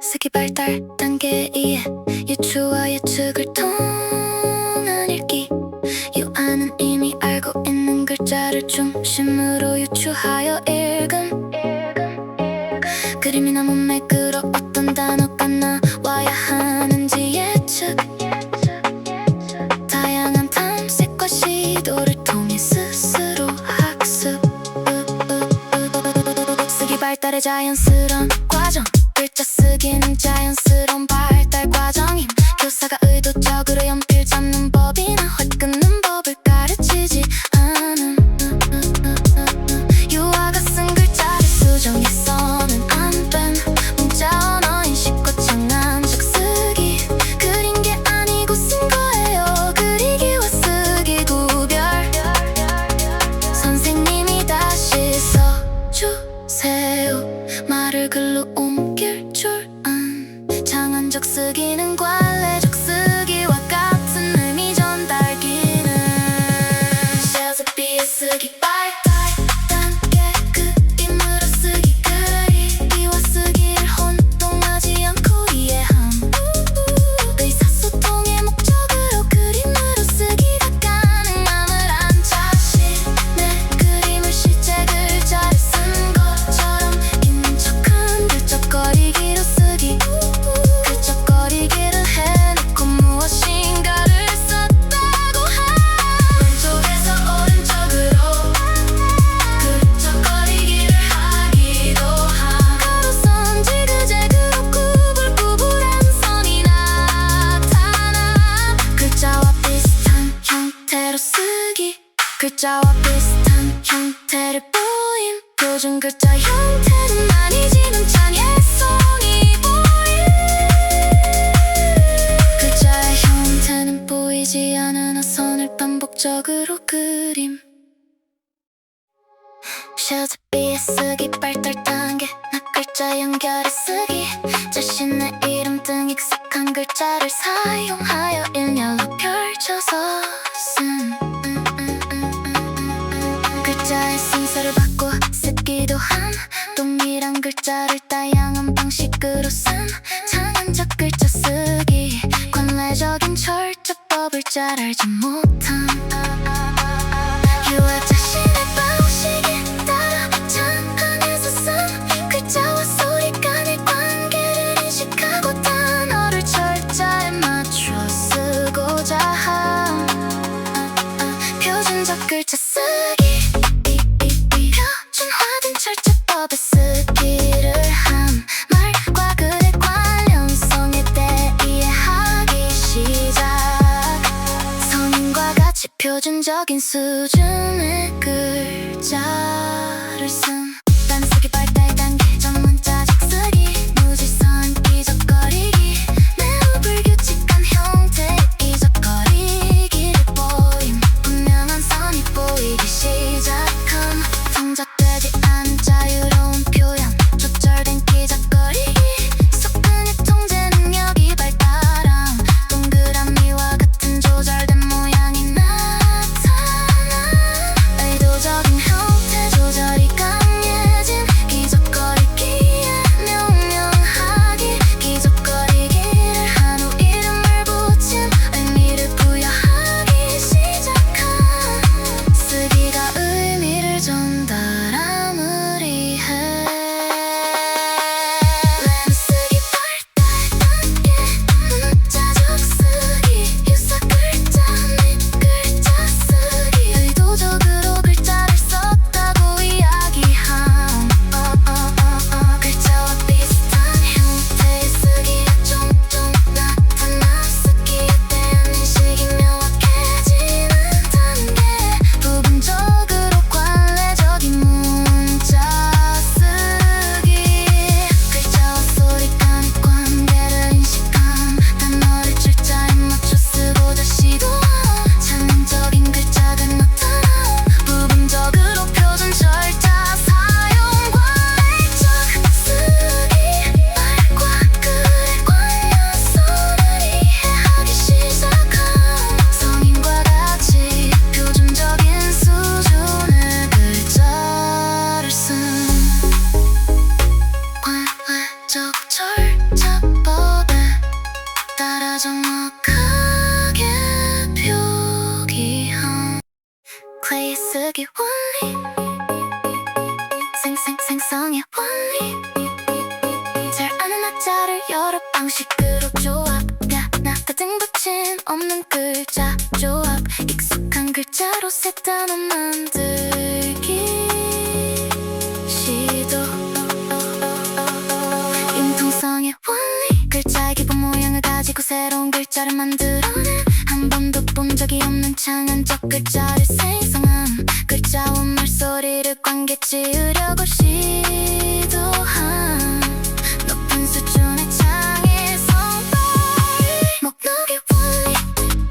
쓰기 발달 단계 2 유추와 예측을 통한 읽기. 유아는 이미 알고 있는 글자를 중심으로 유추하여 읽음. 그림이나 문맥으로 어떤 단어가 나와야 하는지 예측. 다양한 탐색과 시도를 통해 스스로 학습. 쓰기 발달의 자연스러운 과정. 글자 쓰기는 자연스러운 발달 과정임. 교사가 의도적으로 연필 잡는 법이나 활 끊는 법을 가르치지 않음. 유아가 쓴 글자를 수정해서는 안 됨. 문자 언어 인식과 장난적 쓰기. 그린 게 아니고 쓴 거예요. 그리기와 쓰기 구별. 선생님이 다시 써주세요. 말을 글로 옮길 줄 안. 장안적 쓰기는 관례적 쓰기와 같은 의미 전달 기능. 셰일즈비의 쓰기 발달 단계. 그림으로 쓰기. 그리기와 쓰기를 혼동하지 않고 이해함. 의사소통의 목적으로 그림으로 쓰기가 가능함을 안 자신. 내 그림을 실제 글자를 쓴 것처럼 있는 척한 글적거리기로 쓰기. 글적거리기를 해놓고 무엇인가를 썼다고 함. 왼쪽에서 오른쪽으로 글적거리기를 하기도 함. 가로선 지그재그로 구불구불한 선이 나타남. 글자와 비슷한 형태로 쓰기. 글자와 비슷한 형태를 보임. 표준 글자 형태는 아니지만 창의성이 보임. 글자의 형태는 보이지 않으나 선을 반복적으로 그림. 셰일즈비의 쓰기 발달 단계. 글자 연결해 쓰기. 자신의 이름 등 익숙한 글자를 사용하여 일렬로 펼쳐서 쓴. 글자의 순서를 바꿔 쓰기도 함. 동일한 글자를 다양한 방식으로 쓴 장안적 글자 쓰기. 관례적인 철자법을 잘 알지 못함. 유아 자신의 방식에 따라 장안에서 쓴 글자와 소리 간의 관계를 인식하고 단어를 철자에 맞춰 쓰고자 함. 표준적 글자 쓰기. 표준화된 철자법의 쓰기를 함. 말과 글의 관련성에 대해 이해하기 시작. 성인과 같이 표준적인 수준의 글자를 쓴. 단쓰기 발달 단계. 전문자적 쓰기. 무질서한 기적거리기. 매우 불규칙한 형태의 기적거리기를 보임. 분명한 선이 보이기 시작함. 통작되지 않은 자유로운 표현. 조절된 기적거리기. 섞은의 통제 능력이 발달함. 동그라미와 같은 조절된 모양이 나타나. 의도적인 형태 조절이 강해진 기적거리기에 명명하기. 기적거리기를 한 후 이름을 붙인 의미를 부여하기 시작함. 쓰기가 의미를 전달함을 이해. 렌 쓰기 발달 단계. 문자적 쓰기. 유사 글자 및 글자 쓰기. 의도적으로 글자를 썼다고 이야기함. 글자와 비슷한 형태의 쓰기가 종종 나타나. 쓰기에 대한 인식이 명확해지는 단계. 부분적으로 관례적인 문자 쓰기. 글자와 소리 간의 관계를 인식함. 단어를 철자에 맞춰 쓰고자 시도함. 창의적인 글자가 나타나. 부분적으로 표준 철자 사용. 관례적 쓰기. 말과 글의 관련성을 이해하기 시작함. 성인과 같이 표준적인 수준의 글자를 쓴. 관례적 철자 정확하게 표기한 클레이 쓰기 원리 생성의 원리 잘 아는 나자를 여러 방식으로 조합 같은 붙임 없는 글자 조합 익숙한 글자로 새 단어 만들기 시도 융통성의 원리 글자의 기본 모양을 가지고 새로운 글자를 만들어내 한 번도 본 적이 없는 창안적 글자를 생성함 글자와 말소리를 관계 지으려고 시도함 높은 수준의 창의 성발 목록의 원리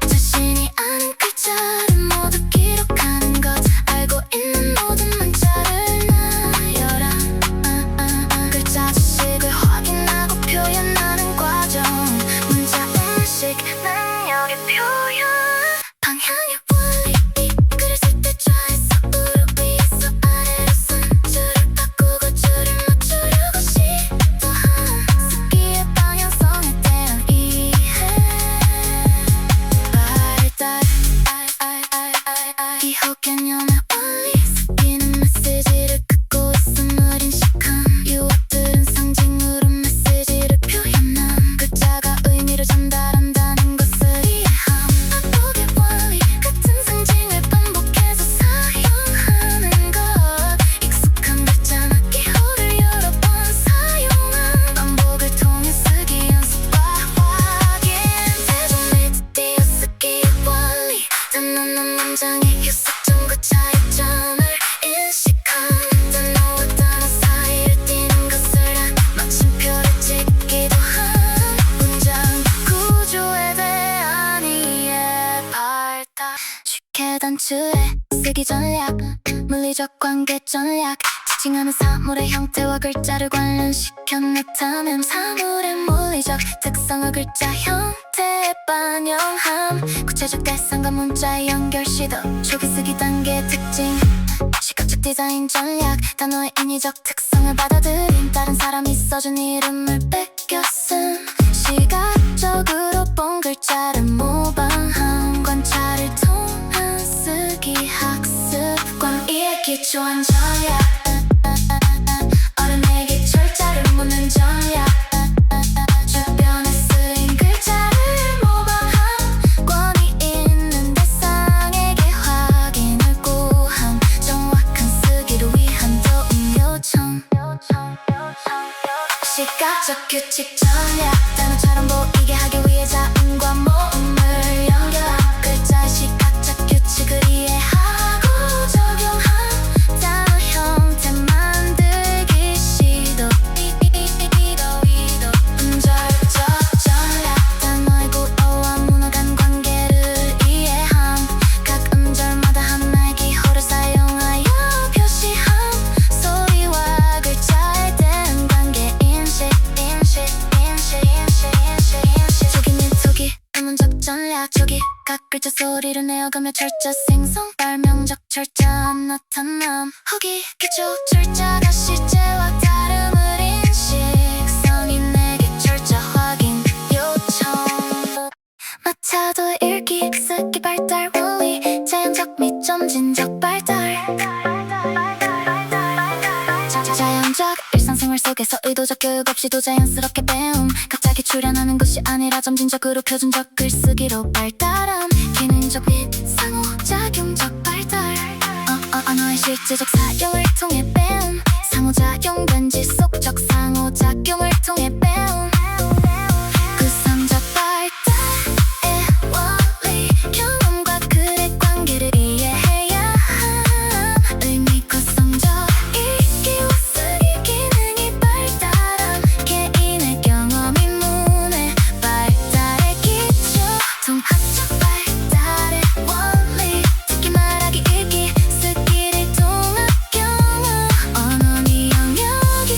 자신이 아는 글자를 모두 기록하는 것 알고 있는 모든 문자를 나열함 글자 지식을 확인하고 표현하는 과정 문자 인식 능력의 표현 방향의 원리 글을 쓸 때 좌에서 우로 위에서 아래로 순줄을 바꾸고 줄을 맞추려고 시도함 쓰기의 방향성에 대한 이해 발달 기호 개념의 원리 쓰기는 메시지를 긋고 있음을 인식함 유학들은 상징으로 메시지를 표현함 글자가 의미를 전달한다는 것을 이해함 반복의 원리 같은 상징을 반복해서 사용하는 것 익숙한 글자나 기호를 여러 번 사용함 반복을 통해 쓰기 연습과 확인 대조 및 띄어쓰기의 원리 단어나 문장의 유사점과 차이점을 인식함 단어와 단어 사이를 띄는 것을 안 마침표를 찍기도 함 문장 구조에 대한 이해 발달 쉽게 단추해 쓰기 전략 물리적 관계 전략 지칭하는 사물의 형태와 글자를 관련시켜 나타냄 사물의 물리적 특성을 글자 형태에 반영함 구체적 대상과 문자의 연결 시도 초기 쓰기 단계의 특징 시각적 디자인 전략 단어의 인위적 특성을 받아들임 다른 사람이 써준 이름을 뺏겨 쓴 시각적으로 본 글자를 모방함 관찰을 통한 쓰기 학습관 이에 기초한 전략 어른에게 철자를 묻는 전략 주변에 쓰인 글자를 모방함 권위 있는 대상에게 확인을 구함 정확한 쓰기를 위한 도움 요청 시각적 규칙 전략 단어처럼 보이게 하기 위해 자음과 모음을 연결함 글자의 시각적 규칙을 이해하고 적용함 단어 형태 만들기 시도 음절적 전략 단어의 구어와 문어 간 관계를 이해함 각 음절마다 하나의 기호를 사용하여 표시함 소리와 글자에 대한 관계 인식 초기 및 후기 의문적 전략 초기 각 글자 소리를 내어가며 철자 생성 발명적 철자 나타남 후기 기초 철자가 실제와 다름을 인식 성인에게 철자 확인 요청 마차도 읽기 쓰기 발달 원리 자연적 및 점진적 발달 자연적 일상생활 속에서 의도적 교육 없이도 자연스럽게 배움 갑자기 출현하는 것이 아니라 점진적으로 표준적 글쓰기로 발달함 기능적 및 상호작용적 발달 언어의 실제적 사용을 통해 배움 상호작용된 지속적 상호작용을 통해 배움 구성적 발달의 원리 경험과 글의 관계를 이해해야 함 의미 구성적 읽기와 쓰기 기능이 발달함 개인의 경험이 문의 발달의 기초 통합적 발달의 원리 듣기 말하기 읽기 쓰기를 통합 경험 언어의 영역이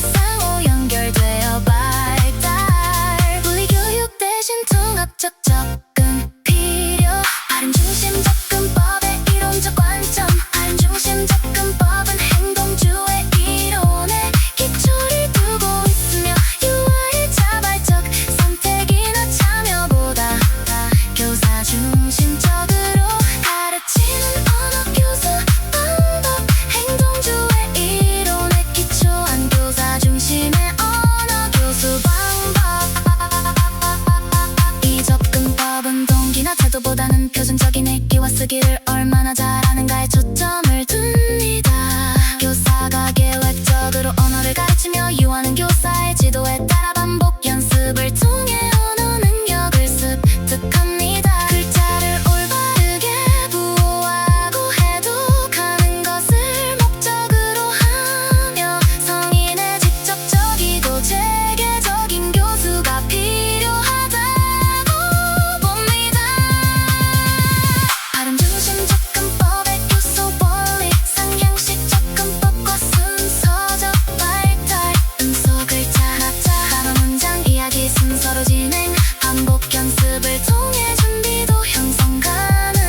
순서로 진행 반복 연습을 통해 준비도 형성 가능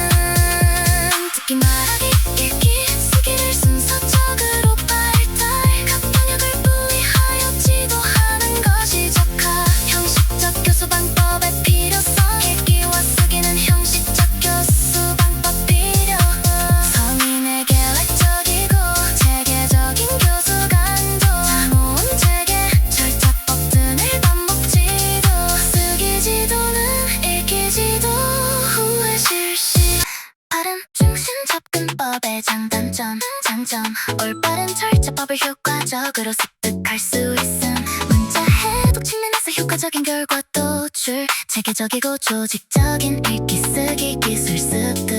듣기 말하기 읽기 쓰기를 순서적으로 발달 각 영역을 분리하여 지도하는 것이 적합 형식적 교수 방법의 필요성 읽기와 쓰기는 형식적 교수 방법 필요 성인의 계획적이고 체계적인 교수 강도 모음 체계 절차법 등을 반복 지도 쓰기 지도는 읽기 지도 후에 실시 발음 중심 접근법의 장단점 장점 올바른 절차법을 효과적으로 습득할 수 있음 문자 해독 측면에서 효과적인 결과 도출 체계적이고 조직적인 읽기 쓰기 기술 습득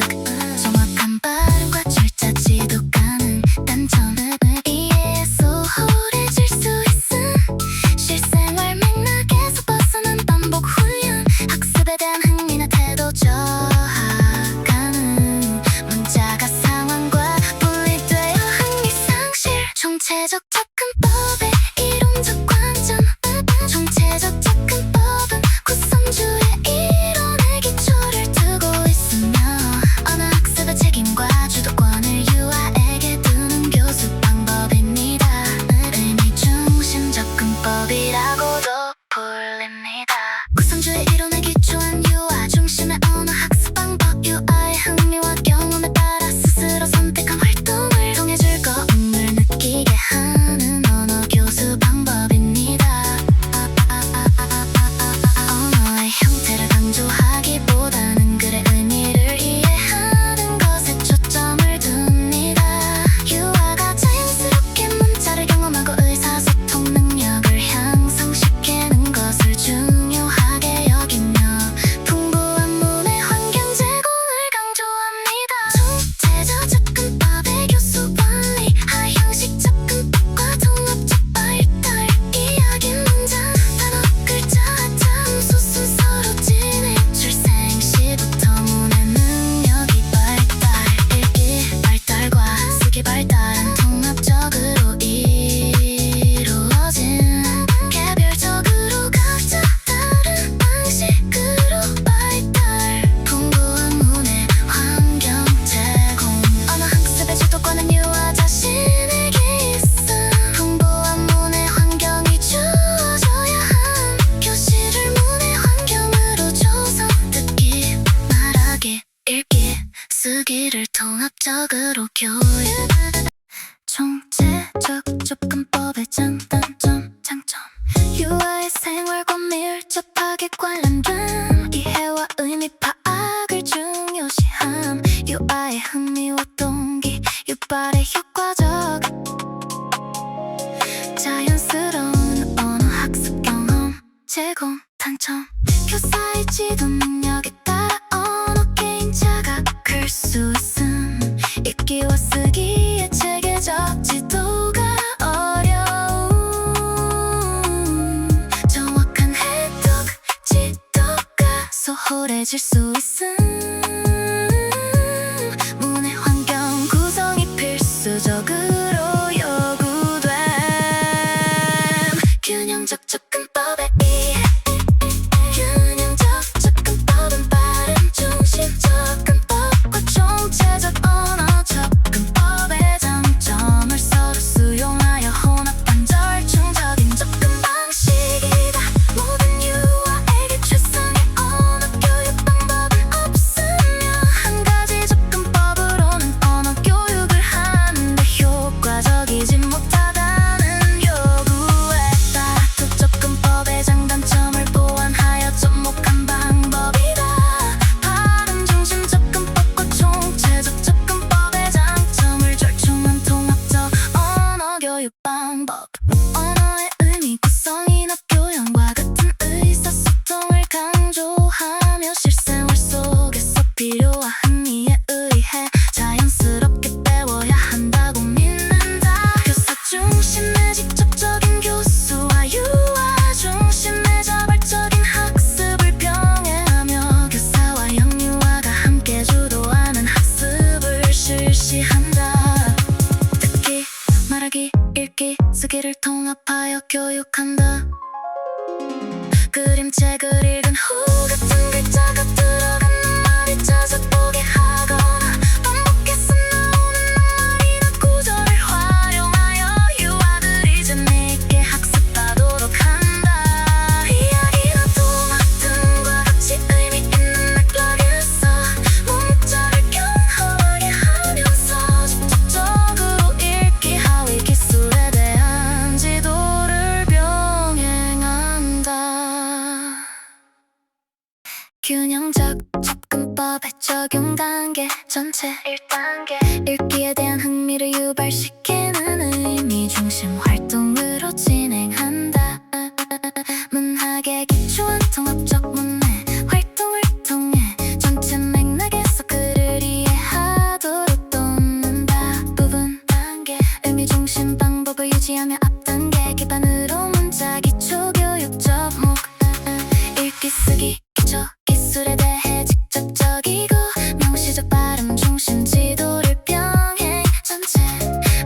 정확한 발음과 절차 지도 가능 단점을 이해해서 소홀해질 수 있음 실생활 맥락에서 벗어난 반복 훈련 학습에 대한 흥미나 태도 저하 가능 문자가 상황과 분리되어 흥미 상실 총체적 접근법의 이론적 관점 총체적 접근법은 구성주의 이론의 기초를 두고 있으며 언어 학습의 책임과 주도권을 유아에게 두는 교수 방법입니다 의미 중심 접근법이라고도 불립니다 구성주의 이론에 기초한 유아 중심의 언어 학습 방법 유아의 흥미와 경험에 따라 스스로 선택한 활동을 통해 즐거움을 느끼게 하는 언어 교수 방법입니다 언어의 형태를 강조하기보다는 글의 의미를 이해하는 것에 초점을 둡니다 유아가 자연스럽게 문자를 경험하고 의사소통 능력을 향상시키는 것을 중요하게 여기며 풍부한 문의 환경 제공을 강조합니다 총체적 접근법의 교수 원리 하형식 접근법과 통합적 발달 이야기 문장 단어 글자 함수 순서로 진행 출생 시부터 문의 능력이 발달 읽기 발달과 쓰기 발달은 통합적으로 이루어진 개별적으로 각자 다른 방식으로 발달 풍부한 문의 환경 제공 언어 학습의 주도권은 유아 자신에게 있음 풍부한 문의 환경이 주어져야 함 교실을 문의 환경으로 조성 듣기 말하기 읽기 쓰기를 통합적으로 교육 총체적 접근법의 장단점 장점 유아의 생활과 밀접하게 관련된 이해와 의미 파악을 중요시함 유아의 흥미와 동기 유발의 효과적 자연스러운 언어 학습 경험 제공 단점 교사의 지도 능력에 따라 언어 개인차가 클 수 있음 읽기와 쓰기의 체계적 지도가 어려움 정확한 해독 지도가 소홀해질 수 있음 문의 환경 구성이 필수적으로 요구됨 균형적 접근법의 균형적 접근법은 발음 중심 접근법과 총체적 언어 접근법의 장점을 서로 수용하여 혼합한 절충적인 접근 방식이다 모든 유아에게 최상의 언어 교육 방법은 없음 그림책을 읽은 후 같은 글자가 들어가는 말이 자주 보게 하거나 반복해서 나오는 낱말이나 구절을 활용하여 유아들이 재미있게 학습하도록 한다. 이야기나 동화 등과 같이 의미 있는 맥락을 써 문자를 경험하게 하면서 직접적으로 읽기 하위 기술에 대한 지도를 병행한다. 균형적 접근법의 적용 단계 전체 1단계 읽기에 대한 흥미를 유발시키는 의미 중심 활동으로 진행한다. 문학의 기초한 통합적 문해 활동을 통해 전체 맥락에서 글을 이해하도록 돕는다. 부분 단계 의미 중심 방법을 유지하며 앞단계 기반으로 문자 기초 교육 접목 읽기 쓰기 기초 기술에 대해 직접적이고 명시적 발음 중심 지도를 병행 전체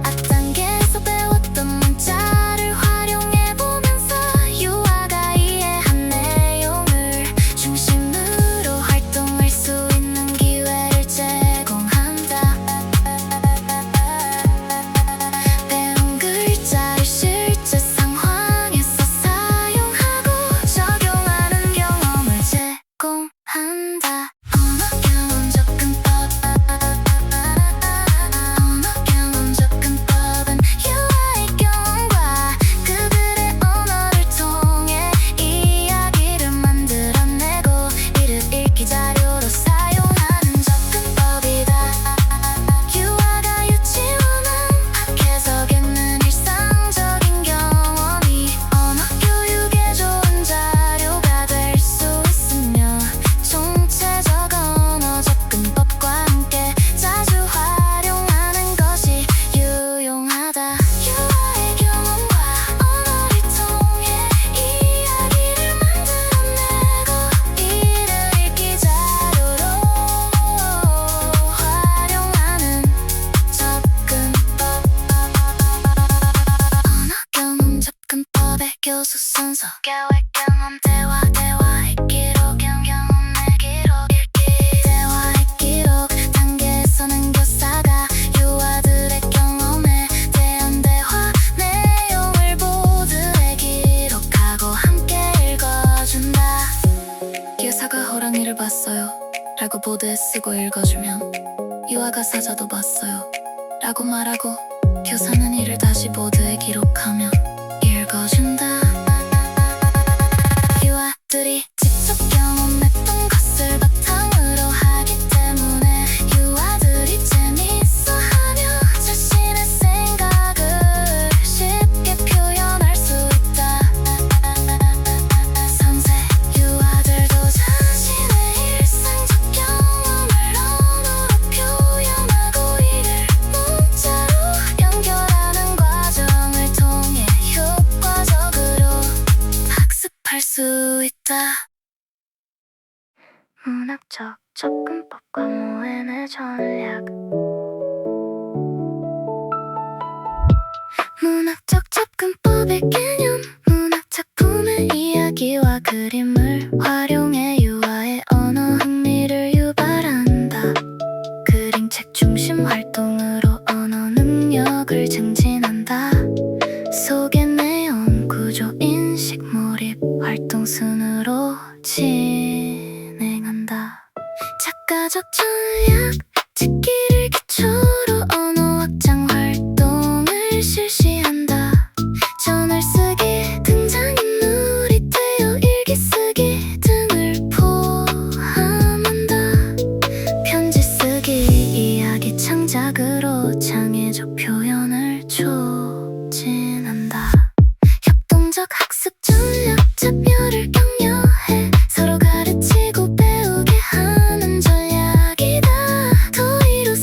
앞단계에서 배웠던 문자를 활용해보면서 유아가 이해한 내용을 중심으로 활동할 수 있는 기회를 제공한다. 배운 글자를 실제 상황에서 사용하고 적용하는 경험을 제공한다. 언어 경험 접근법 언어 경험 접근법은 유아의 경험과 그들의 언어를 통해 이야기를 만들어내고 이를 읽기 자료로 사용하는 접근법이다. 유아가 유치원은 밖에서 겪는 일상적인 경험이 언어 교육에 좋은 자료가 될 수 있으며 총체적 언어 접근법과 함께 자주 활용하는 것이 유용하다. 유아의 경험과 언어를 통해 이야기를 만들어내고 이를 읽기 자료로 활용하는 접근법. 언어 경험 접근법의 교수 순서 계획 경험 대화 기록 경험 기록 읽기 대화 기록 단계에서는 교사가 유아들의 경험에 대한 대화 내용을 보드에 기록하고 함께 읽어준다. 교사가 호랑이를 봤어요 라고 보드에 쓰고 읽어주면 유아가 사자도 봤어요 라고 말하고 교사는 이를 다시 보드에 기록하며 읽어준다. 유아들이 직접 경험했던 것을 바탕으로 하기 때문에 유아들이 재미있어하며 자신의 생각을 쉽게 표현할 수 있다. 선생 유아들도 자신의 일상적 경험을 언어로 표현하고 이를 문자로 연결하는 과정을 통해 효과적으로 학습할 수 있다. 문학적 접근법과 모해내 전략. 문학적 접근법의 개념 문학 작품의 이야기와 그림을 활용해 유아의 언어 흥미를 유발한다. 그림책 중심 활동으로 언어 능력을 증진한다. 소개 내용 구조 인식 몰입 활동 순으로 진행한다. 작가적 전략 듣기를 기초로 언어 확장 활동을 실시한다. 전월 쓰기 등장인물이 되어 일기 쓰기 등을 포함한다. 편지 쓰기 이야기 창작으로 창의적 표현을 촉진한다. 협동적 학습 전략 참여를 격려해 서로 가르치고 배우게 하는 전략이다. 더위로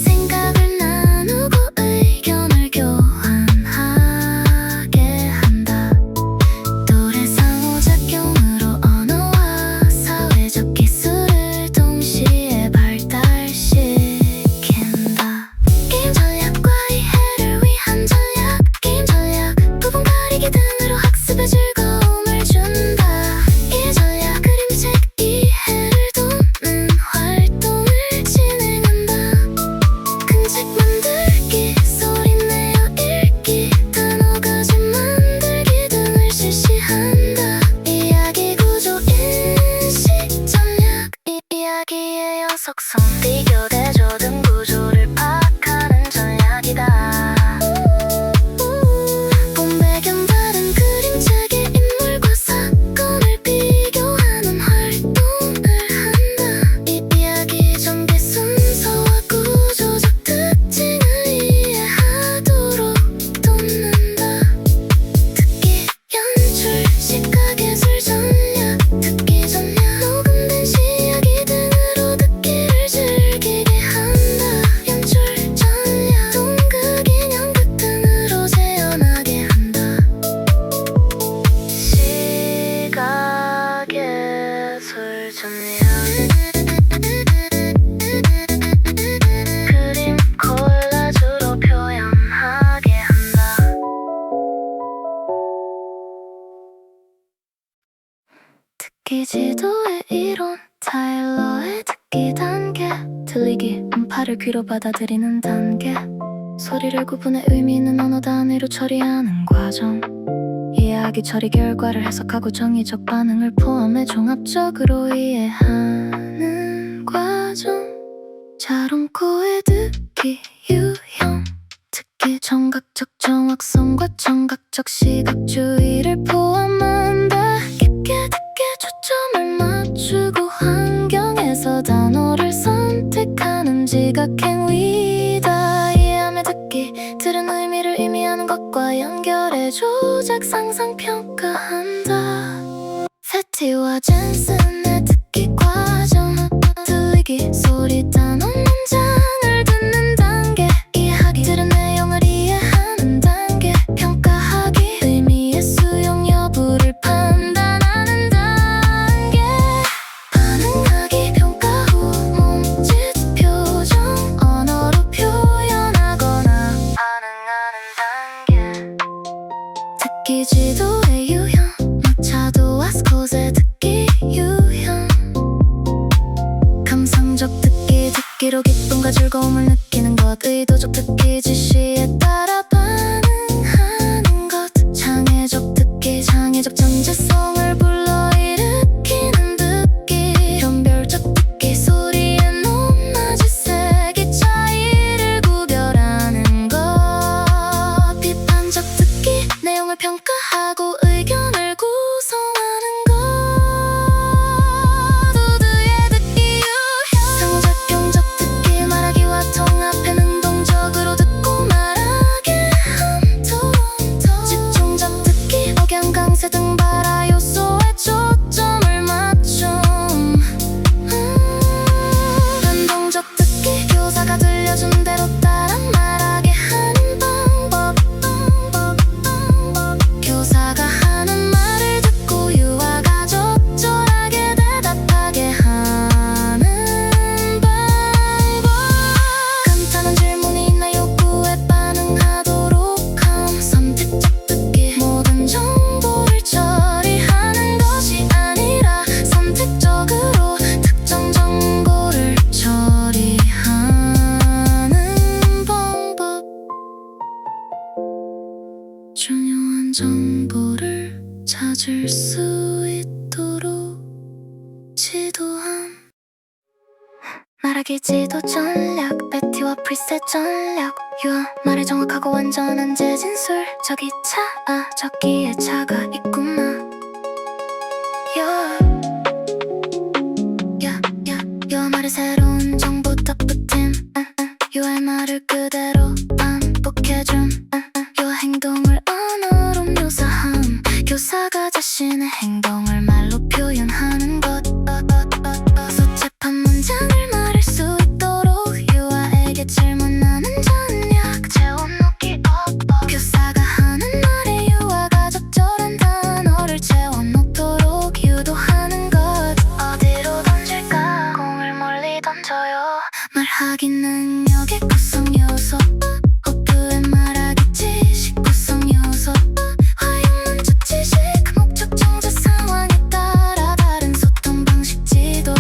좋네요. 그림 콜라주로 표현하게 한다. 듣기 지도의 이론, 타일러의 듣기 단계, 들리기, 음파를 귀로 받아들이는 단계, 소리를 구분해 의미 있는 언어 단위로 처리하는 과정, 이해하기 처리 결과를 해석하고 정의적 반응을 포함해 종합적으로 이해하는 과정. 자롱코의 듣기 유형, 듣기 청각적 정확성과 청각적 시각주의를 포함한다. 깊게 듣게 초점을 맞추고 환경에서 단어를 선택하는 지각행위다. 이해하며 듣기, 들은 의미를 의미하는 것과 연결해 조작, 상상, 평가한다. 페티와 젠슨의 듣기 과정, 들리기, 소리, 단어, 문장을 듣는 단계, 이해하기, 들은 내용을 이해하는 단계, 평가하기, 의미의 수용 여부를 판단하는 단계, 반응하기, 평가 후 몸짓, 표정, 언어로 표현하거나 반응하는 단계. 듣기 지도의 유형, 마차도 와스콧의 듣기 유형, 감상적 듣기, 듣기로 기쁨과 즐거움을 느끼는 것, 의도적 듣기, 지시에 따라 반응하는 것, 장애적 듣기, 장애적 잠재성을 불러일으키는 듣기, 변별적 듣기, 소리의 높낮이, 세기 차이를 구별하는 것, 비판적 듣기, 내용을 평가하고 의견을 구성하는 것, 우드의 듣기 유형, 상호작용적 듣기, 말하기와 통합해 능동적으로 듣고 말하게 한 토론토, 집중적 듣기, 억양, 강세 등 발화 요소에 초점을 맞춤. 반동적 듣기, 교사가 들려준 대로 따라 말하게 하는 방법, 교사가 하는 말을 듣고 유아가 적절하게 대답하게 하는 방법, 간단한 질문이 있나 요구에 반응하도록 함. 선택적 듣기, 모든 정보를 처리하는 것이 아니라 선택적으로 특정 정보를 처리하는 방법, 중요한 정보를 찾을 수 있도록 지도함. 말하기 지도 전략, 베티와 프리셋 전략, 유아, 말을 정확하고 완전한 재진술, 저기 차, 아 저기에 차가 있구나. 유아 말에 새로운 정보 덧붙임, 유아의 말을 그대로 반복해줌, 유아 행동을 언어로 묘사함, 교사가 자신의 행동을 말로 표현하는 것, 소체판 문장을 말할 수 있도록 유아에게 질문하는 전략, 채워넣기 어법, 교사가 하는 말에 유아가 적절한 단어를 채워넣도록 유도하는 것. 어디로 던질까? 공을 멀리 던져요. 말하기 능력의 구성 요소, 호프의 말하기 지식 구성 요소, 화용문적 지식, 목적 정자 상황에 따라 다른 소통 방식 지도,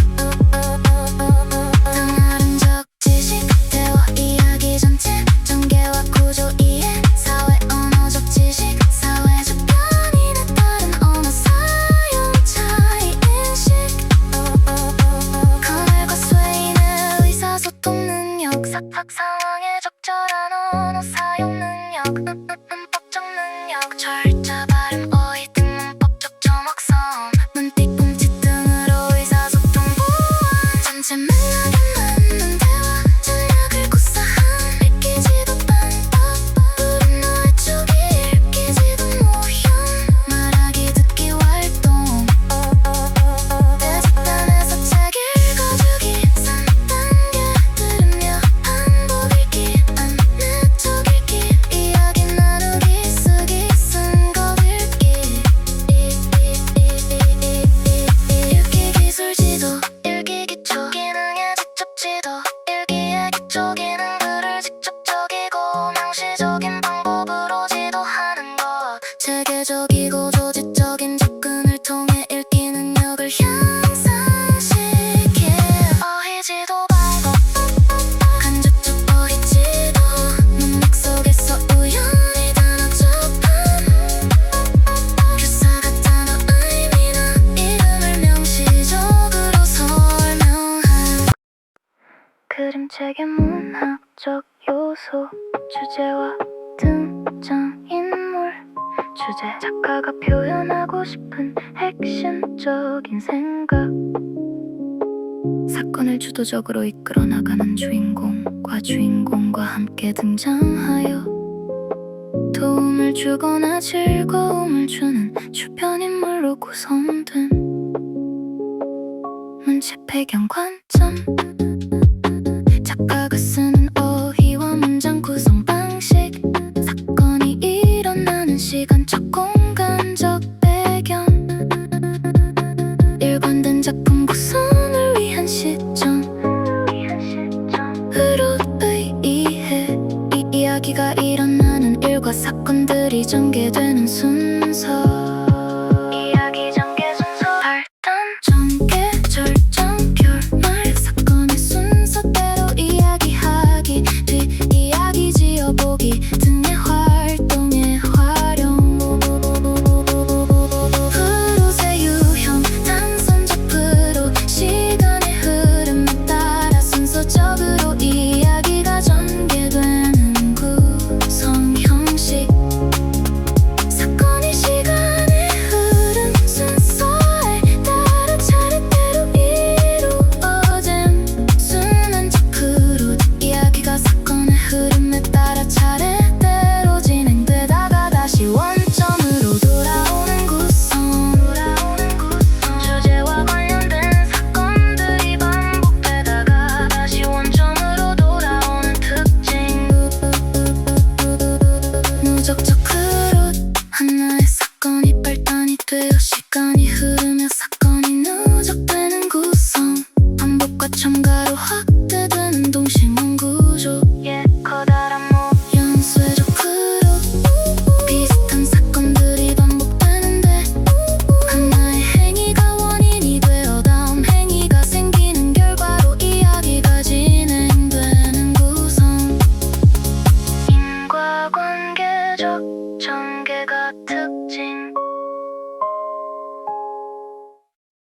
다른적 지식, 대화 이야기 전체, 전개와 구조 이해, 사회 언어적 지식, 사회적 변인에 따른 언어 사용 차이 인식, 커넬과 스웨인의 의사소통 능력, 책의 문학적 요소, 주제와 등장인물, 주제, 작가가 표현하고 싶은 핵심적인 생각, 사건을 주도적으로 이끌어 나가는 주인공과 주인공과 함께 등장하여 도움을 주거나 즐거움을 주는 주변 인물로 구성된 문체 배경 관점, 작가가 쓰는 어휘와 문장 구성 방식, 사건이 일어나는 시간적 공간적 배경, 일관된 작품 구성을 위한 시점으로 의의해 이 이야기가 일어나는 일과 사건들이 전개